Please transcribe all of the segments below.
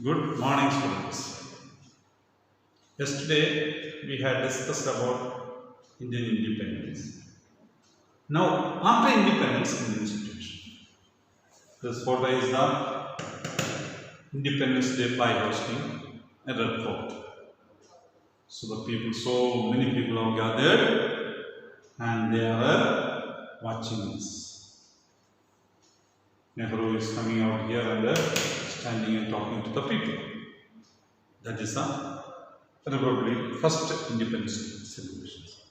Good morning, students. Yesterday we had discussed about Indian independence. Now, after independence, Indian situation. This photo is the Independence Day flag hosting at Red Fort. So the people, so many people are gathered, and they are watching us. Nehru is coming out here and standing and talking to the people. That is the Republic first Independence Day celebrations.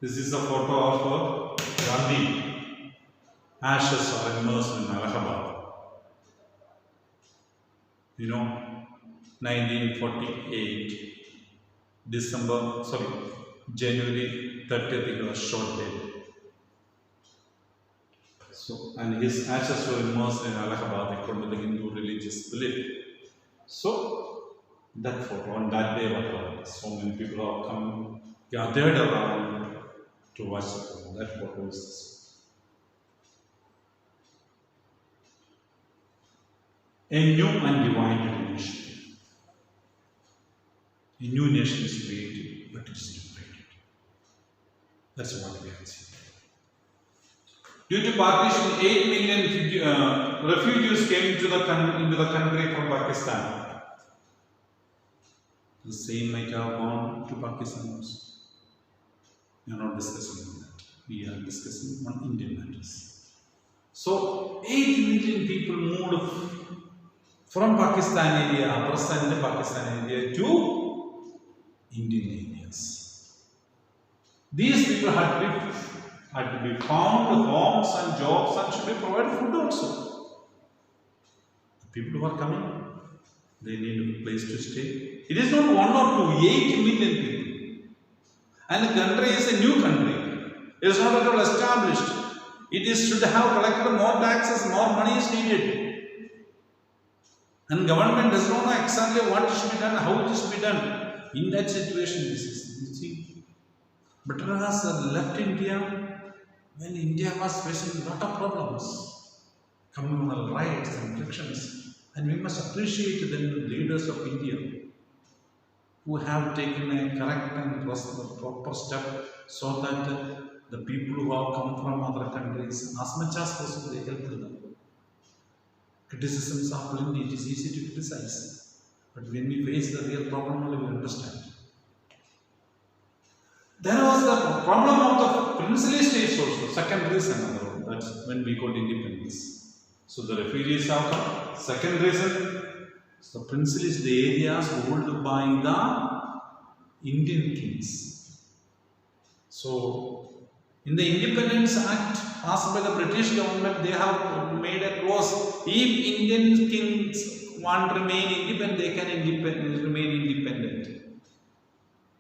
This is a photo of Gandhi. Ashes are immersed in Allahabad. 1948, January 30th, he was shot dead. So, and his ashes were immersed in Allahabad according to the Hindu religious belief. So, that photo on that day, so many people are come gathered around to watch the photo. That photo is this. A new and divided nation. A new nation is created, but it is divided. That's what we have seen. Due to partition, 8 million refugees came into the country from Pakistan. The same might have gone to Pakistan also. We are not discussing on that. We are discussing on Indian matters. So, 8 million people moved from Pakistan area, present Pakistan area, to Indian areas. These people had to be found homes and jobs and should be provided food also. The people who are coming, they need a place to stay. It is not 1 or 2, 8 million people. And the country is a new country. It is not at all established. Should have collected more taxes, more money is needed. And government does not know exactly what should be done, how it should be done. In that situation, this is, you see. British left India when India was facing a lot of problems, communal rights and frictions. And we must appreciate the leaders of India who have taken a correct and proper step so that the people who have come from other countries, as much as possible, they help them. Criticisms are plenty, it is easy to criticize. But when we face the real problem, we understand. There was the problem of the princely states also, second reason, that's when we got independence. So the refugees have come. Second reason, the princely is the areas ruled by the Indian kings. So in the Independence Act passed by the British government, they have made a clause: if Indian kings want to remain independent, they can remain independent.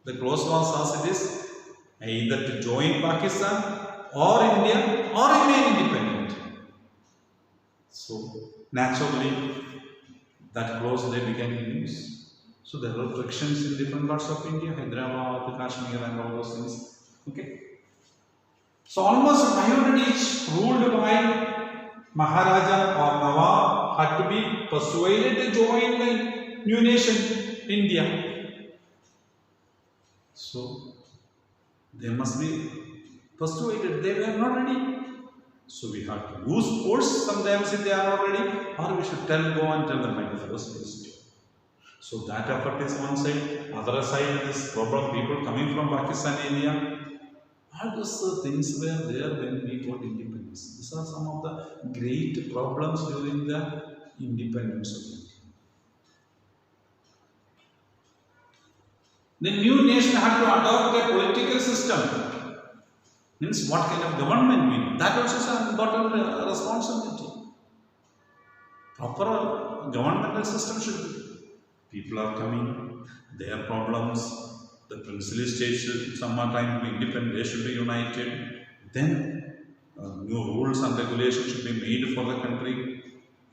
The clause was as it is, either to join Pakistan or India or remain independent. So naturally, that clause they began to use. So there were frictions in different parts of India, Hyderabad, Kashmir, and all those things. Okay. So almost 500 each, ruled by Maharaja or Nawab, had to be persuaded to join the new nation, India. So they must be persuaded. They were not ready. So we have to use force sometimes if they are not ready, or we should go and tell them by the first place. So that effort is one side. Other side is problem people coming from Pakistan area. All those things were there when we got independence. These are some of the great problems during the independence of India. The new nation had to adopt a political system. Means what kind of government we need. That also is an important responsibility. Proper governmental system should be. People are coming, their problems, the princely states should sometime be independent, they should be united. Then new rules and regulations should be made for the country.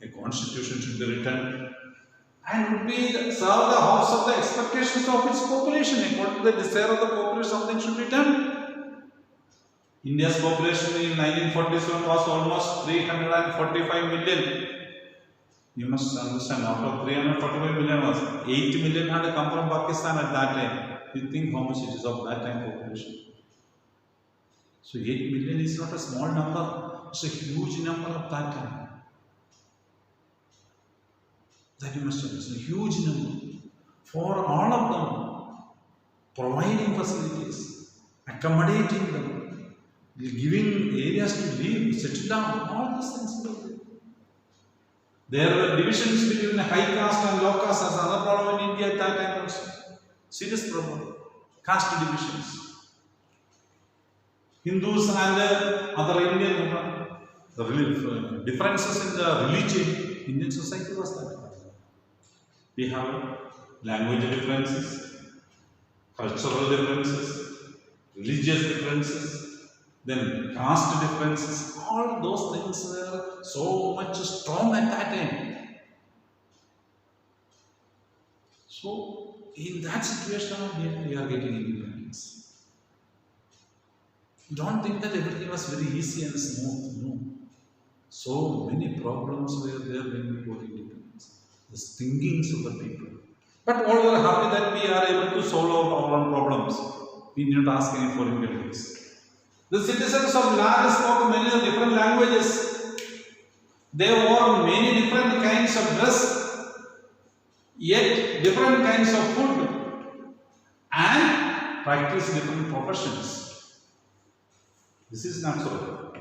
A constitution should be written. And would be serve the house of the expectations of its population. According to the desire of the population, something should be done. India's population in 1947 was almost 345 million. You must understand, out of 345 million, 8 million had come from Pakistan at that time. You think how much it is of that time population? So 8 million is not a small number, it's a huge number of that time. That you must understand, a huge number. For all of them, providing facilities, accommodating them, giving areas to live, settle down, all these things were there. There were divisions between high caste and low caste as another problem in India at that time also. Serious problem. Caste divisions. Hindus and other Indian differences in the religion, Indian society was that. We have language differences, cultural differences, religious differences, then caste differences. All those things were so much strong at that time. So, in that situation, we are getting independence. Don't think that everything was very easy and smooth. No. So many problems were there when we got independence. The thinkings of the people. But all were happy that we are able to solve our own problems. We need not ask any foreign countries. The citizens of land spoke many different languages. They wore many different kinds of dress, yet different kinds of food, and practiced different professions. This is natural.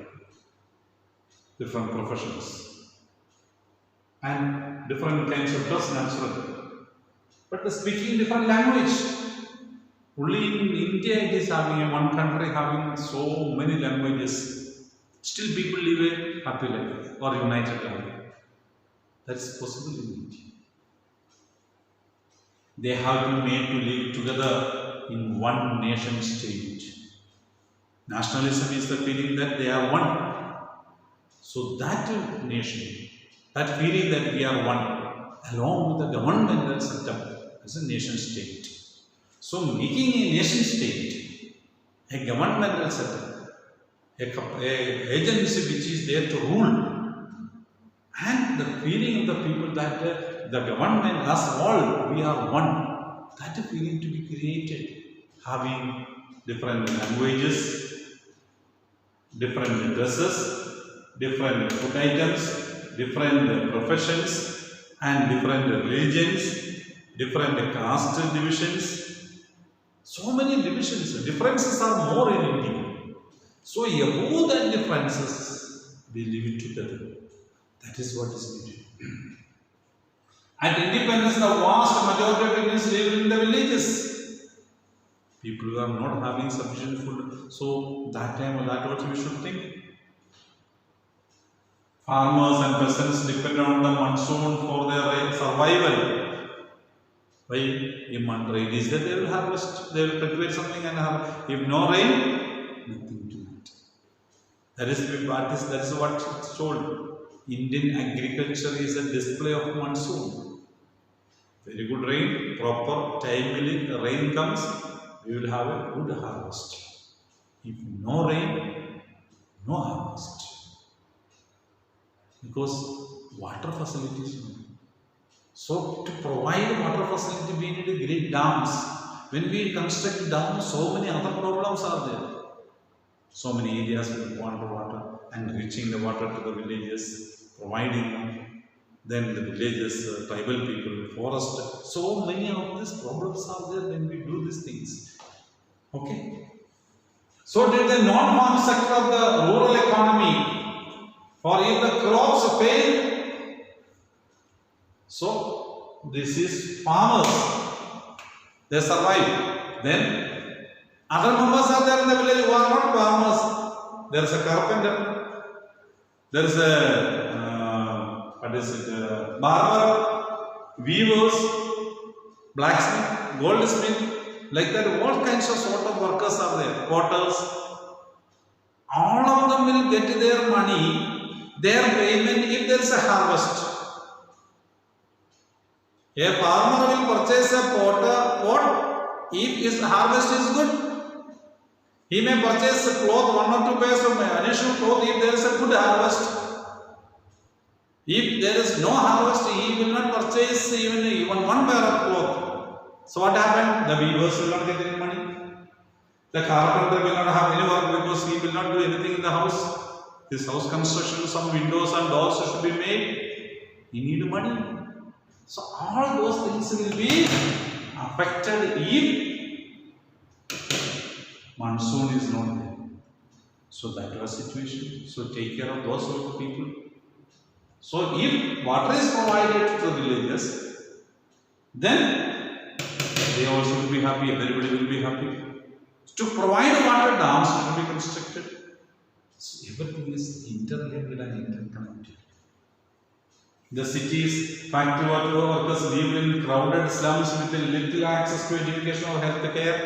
Different professions and different kinds of dress, natural. But the speaking different language. Only in India it is having one country having so many languages. Still people live a happy life or united life. That's possible in India. They have been made to live together in one nation state. Nationalism is the feeling that they are one. So that nation, that feeling that we are one, along with the governmental setup as a nation state. So making a nation state, a governmental setup, a agency which is there to rule, and the feeling of the people that the government, us all, we are one, that feeling to be created, having different languages, different dresses, different food items, different professions, and different religions, different caste divisions. So many divisions, differences are more in India. So above that differences, we live together. That is what is needed. At independence, the vast majority of Indians live in the villages. People are not having sufficient food. So that time or that also we should think. Farmers and peasants depend on the monsoon for their survival. By in rain is that they will harvest, they will cultivate something and harvest. If no rain, nothing to eat. That is what it's told. Indian agriculture is a display of monsoon. Very good rain, proper timely rain comes, we will have a good harvest. If no rain, no harvest. Because water facilities. So to provide water facility, we need great dams. When we construct dams, so many other problems are there. So many areas will want water and reaching the water to the villages, providing them. Then the villages, tribal people, forest. So many of these problems are there when we do these things. Okay. So did the non-farm sector of the rural economy, for if the crops fail, so this is farmers, they survive. Then other members are there in the village who are not farmers. There is a carpenter, there is a barber, weavers, blacksmith, goldsmith, like that. All kinds of sort of workers are there. Potters. All of them will get their money, their payment if there is a harvest. A farmer will purchase a pot if his harvest is good. He may purchase a cloth, 1 or 2 pairs of additional cloth if there is a good harvest. If there is no harvest, he will not purchase even one pair of cloth. So what happened? The weavers will not get any money. The carpenter will not have any work because he will not do anything in the house. His house construction, some windows and doors should be made. He need money. So all those things will be affected if monsoon is not there. So that was situation. So take care of those sort of people. So if water is provided to the villages, then they also will be happy, everybody will be happy. To provide water, dams will be constructed. So everything is interlinked and interconnected. The cities, factory workers live in crowded slums with little access to education or health care.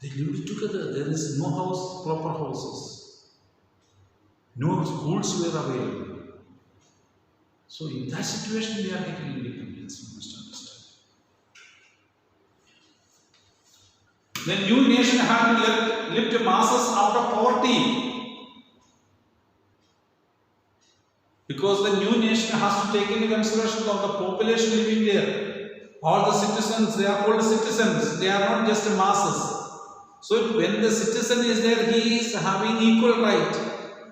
They live together. There is no house, proper houses. No schools were available. So in that situation, we are getting independence. You must understand. The new nation had to lift masses out of poverty. Because the new nation has to take into consideration of the population living there. All the citizens, they are called citizens. They are not just masses. So when the citizen is there, he is having equal right.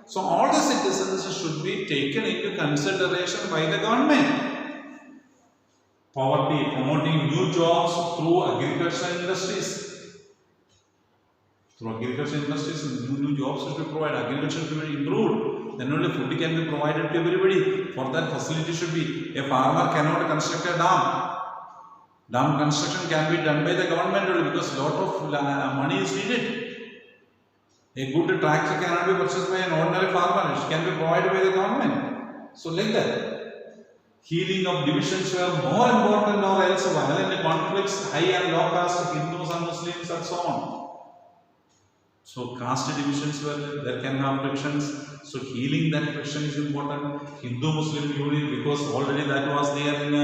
So all the citizens should be taken into consideration by the government. Poverty, promoting new jobs through agricultural industries. Through agricultural industries, new jobs should be provided. Agriculture should be improved. Then only food can be provided to everybody. For that, facility should be. A farmer cannot construct a dam. Dam construction can be done by the government only because a lot of money is needed. A good tractor cannot be purchased by an ordinary farmer. It can be provided by the government. So like that. Healing of divisions were more important or else violent conflicts, high and low caste, Hindus and Muslims and so on. So caste divisions were there can have frictions. So healing that friction is important. Hindu-Muslim unity because already that was there in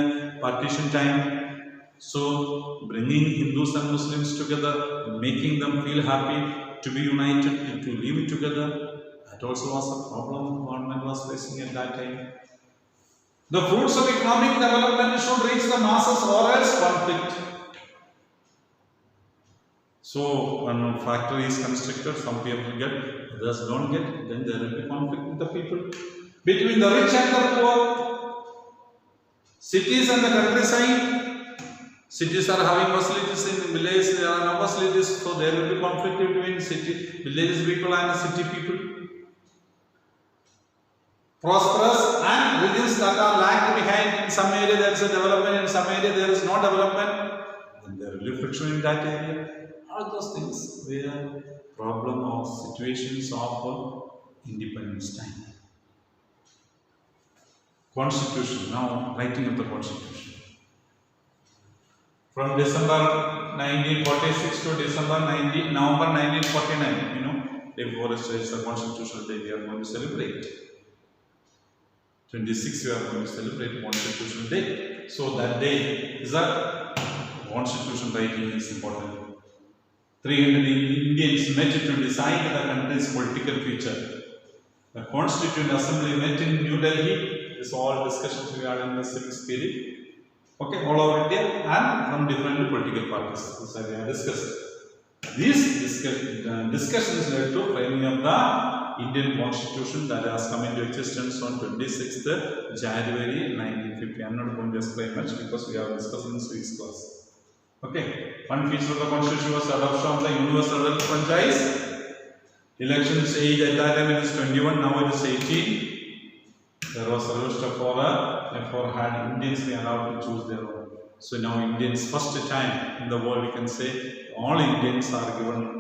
partition time. So bringing Hindus and Muslims together, making them feel happy to be united, to live together, that also was a problem the government was facing at that time. The fruits of economic development should reach the masses or else conflict. So when a factory is constructed, some people get, others don't get, then there will be conflict with the people. Between the rich and the poor, cities and the countryside, cities are having facilities in villages, there are no facilities, so there will be conflict between village people and city people. Prosperous and regions that are lagged behind. In some area there is a development, in some area there is no development, then there will be friction in that area. All those things were problem of situations of independence time. Constitution, now writing of the Constitution. From December 1946 to November 1949, day before the Constitutional Day, we are going to celebrate. 26 we are going to celebrate Constitutional Day. So that day is a Constitution writing is important. 300 Indians met to decide the country's political future. The Constituent Assembly met in New Delhi. This all discussions regarding the civic spirit. Okay, all over India and from different political parties. This we have discussed. These discussions led to framing of the Indian Constitution that has come into existence on 26th January 1950. I am not going to explain much because we have discussed in this week's class. Okay, one feature of the Constitution was the adoption of the universal franchise. Elections age at that time it is 21, now it is 18. There was a request for had Indians be allowed to choose their own. So now Indians, first time in the world we can say all Indians are given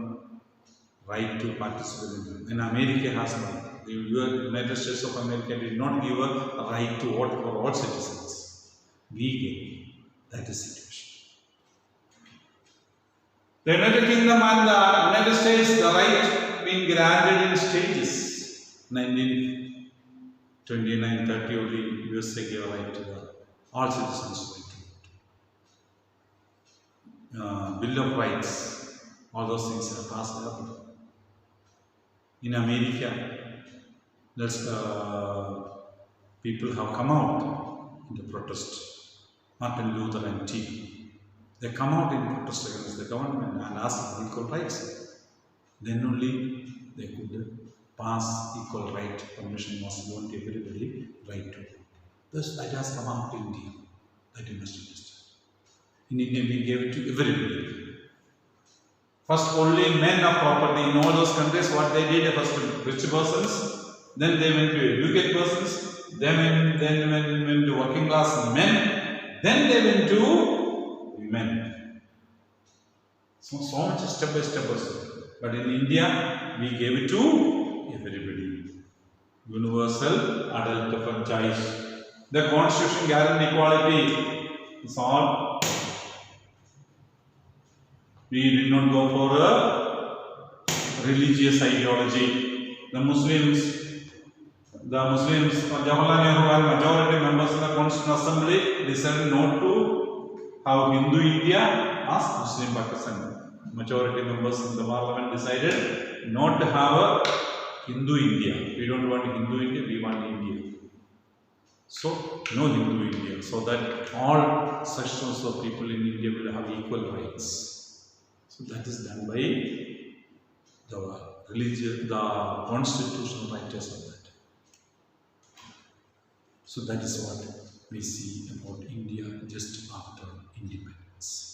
right to participate in America has not. The United States of America did not give a right to vote for all citizens. We gave. That is situation. The United Kingdom and the United States, the right being granted in stages. 1929-30 only USA gave a right to all citizens right to vote. Bill of Rights, all those things are passed up. In America, Let's people have come out in the protest. Martin Luther and T. They come out in protest against the government and ask for equal rights. Then only they could pass equal right. Permission was given to everybody right to vote. Thus, that has come out in India. That you must understand. In India, we gave it to everybody. First, only men have property. In all those countries, what they did, first rich persons, then they went to educated persons, then went to working class men, then they went to women. So much step by step also. But in India, we gave it to everybody. Universal adult franchise. The Constitution guarantees equality. It's all. We did not go for a religious ideology. The Muslims, Jawaharlal Nehru and majority members in the Constitutional Assembly decided not to have Hindu India as Muslim Pakistan. Majority members in the parliament decided not to have a Hindu India. We don't want Hindu India, we want India. So, no Hindu India. So that all sections of people in India will have equal rights. So that is done by the religious, the constitutional writers of that. So that is what we see about India just after independence.